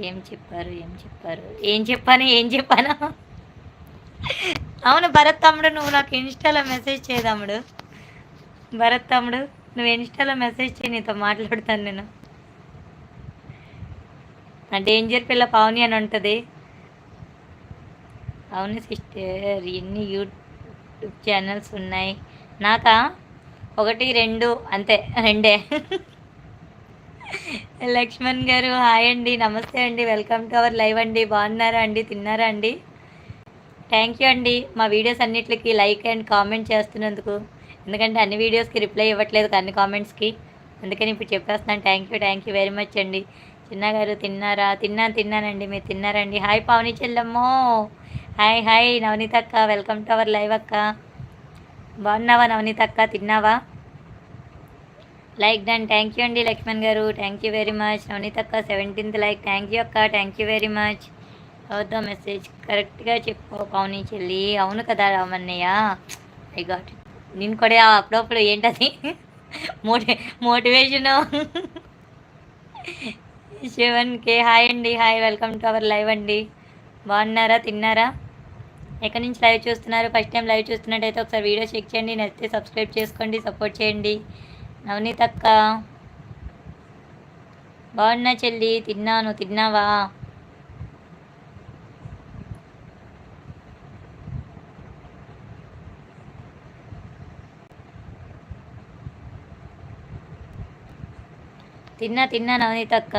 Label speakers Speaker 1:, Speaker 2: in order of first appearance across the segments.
Speaker 1: ఏం చెప్పారు ఏం చెప్పాను అవును భరత్ తమ్ముడు, నువ్వు నాకు ఇన్స్టాలో మెసేజ్ చేయి తమ్ముడు. భరత్ తమ్ముడు, నువ్వు ఇన్స్టాలో మెసేజ్ చేయి, నీతో మాట్లాడుతాను నేను. నా డేంజర్ పిల్ల పావని అని ఉంటుంది. అవును సిస్టర్, ఎన్ని యూట్యూబ్ ఛానల్స్ ఉన్నాయి? నాకా ఒకటి రెండు అంతే, రెండే. లక్ష్మణ్ గారు హాయ్ అండి, నమస్తే అండి, వెల్కమ్ టు అవర్ లైవ్ అండి. బాగున్నారా అండి, తిన్నారా అండి? థ్యాంక్ యూ అండి మా వీడియోస్ అన్నిటికీ లైక్ అండ్ కామెంట్ చేస్తున్నందుకు. ఎందుకంటే అన్ని వీడియోస్కి రిప్లై ఇవ్వట్లేదు అన్ని కామెంట్స్కి, అందుకని ఇప్పుడు చెప్పేస్తున్నాను. థ్యాంక్ యూ వెరీ మచ్ అండి. చిన్న గారు తిన్నారా? తిన్నానండి, మీరు తిన్నారండి? హాయ్ పావని చెల్లమ్మో, హాయ్ నవనీత అక్క, వెల్కమ్ టు అవర్ లైవ్ అక్క. బాగున్నావా నవనీత అక్క, తిన్నావా? లైక్ డన్, థ్యాంక్ యూ అండి లక్ష్మణ్ గారు, థ్యాంక్ యూ వెరీ మచ్. నవనీత అక్క 17th లైక్, థ్యాంక్ యూ అక్క, థ్యాంక్ యూ వెరీ మచ్. అవుతా మెసేజ్ కరెక్ట్గా చెప్పు పావని చెల్లి. అవును కదా రామన్నయ్య, ఐ గాట్ ఇట్. నేను కూడా అప్పుడప్పుడు ఏంటది మోటివేషను. 7K హాయ్ అండి, hi, welcome to our live అండి. బాగున్నారా? తిన్నారా? ఎక్కడి నుంచి లైవ్ చూస్తున్నారు? ఫస్ట్ టైం లైవ్ చూస్తున్నట్టయితే ఒకసారి వీడియో చెక్ చేయండి, నచ్చితే సబ్స్క్రైబ్ చేసుకోండి, సపోర్ట్ చేయండి. నవనీత అక్క బాగున్నా చెల్లి, తిన్నాను, తిన్నావా? తిన్నా నవనీత అక్క,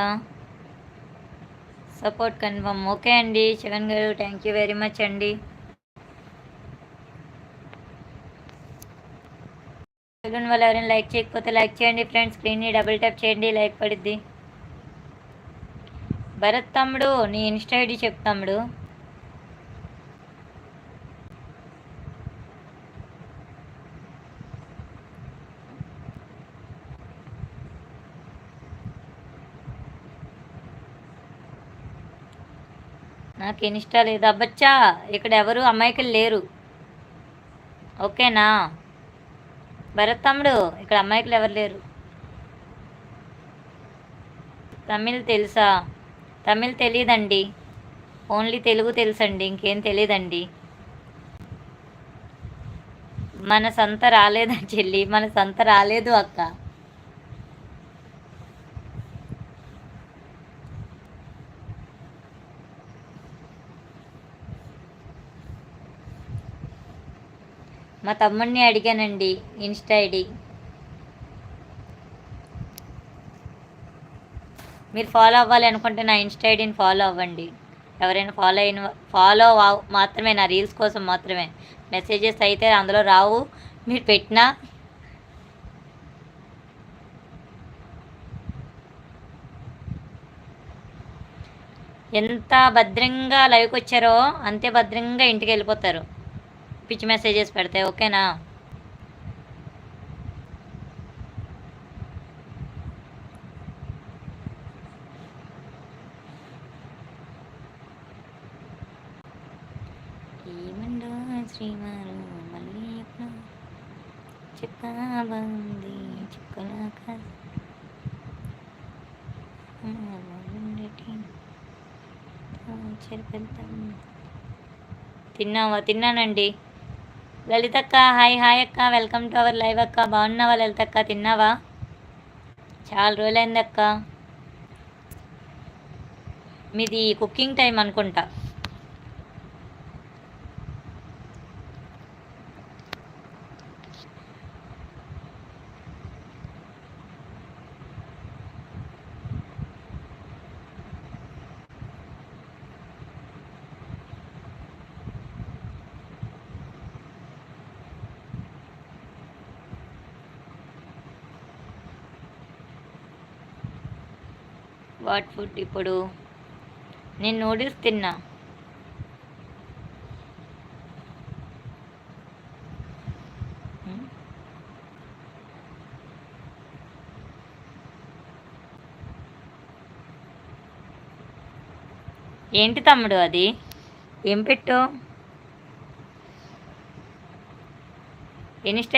Speaker 1: సపోర్ట్ కన్ఫర్మ్. ఓకే అండి శివన్ గారు, థ్యాంక్ యూ వెరీ మచ్ అండి. వాళ్ళు ఎవరైనా లైక్ చేయకపోతే లైక్ చేయండి ఫ్రెండ్స్, స్క్రీన్ని డబుల్ ట్యాప్ చేయండి, లైక్ పడుద్ది. భరత్ తమ్ముడు, నీ ఇన్స్టా ఐడి చెప్పు తమ్ముడు. నాకు ఇన్స్టా లేదు అబ్బచ్చా, ఇక్కడ ఎవరు అమ్మాయికులు లేరు, ఓకేనా భరత్ తమ్ముడు, ఇక్కడ అమ్మాయికులు ఎవరు లేరు. తమిళ్ తెలుసా? తమిళ్ తెలీదండి, ఓన్లీ తెలుగు తెలుసండి, ఇంకేం తెలీదండి. మన సంత రాలేదా చెల్లి? మన సంత రాలేదు అక్క. మా తమ్ముడిని అడిగానండి ఇన్స్టా ఐడి. మీరు ఫాలో అవ్వాలి అనుకుంటే నా ఇన్స్టా ఐడిని ఫాలో అవ్వండి. ఎవరైనా ఫాలో మాత్రమే, నా రీల్స్ కోసం మాత్రమే. మెసేజెస్ అయితే అందులో రావు, మీరు పెట్టినా. ఎంత భద్రంగా లైవ్కి వచ్చారో అంతే భద్రంగా ఇంటికి వెళ్ళిపోతారు పిచ్చి మెసేజెస్ పెడితే, ఓకేనా? ఏమండో శ్రీవారు మళ్ళీ ఎప్పుడు చిక్కాబంది చిక్కులాక తిన్నానండి. లలితక్క హాయ్ అక్క, వెల్కమ్ టు అవర్ లైవ్ అక్క. బాగున్నావా లలితక్క, తిన్నావా? చాలా రోజులైంది అక్క. మీది కుకింగ్ టైం అనుకుంటా. What food? ఇప్పుడు నేను నూడిల్స్ తిన్నా. ఏంటి తమ్ముడు అది? ఏం పెట్టు? ఇన్స్టా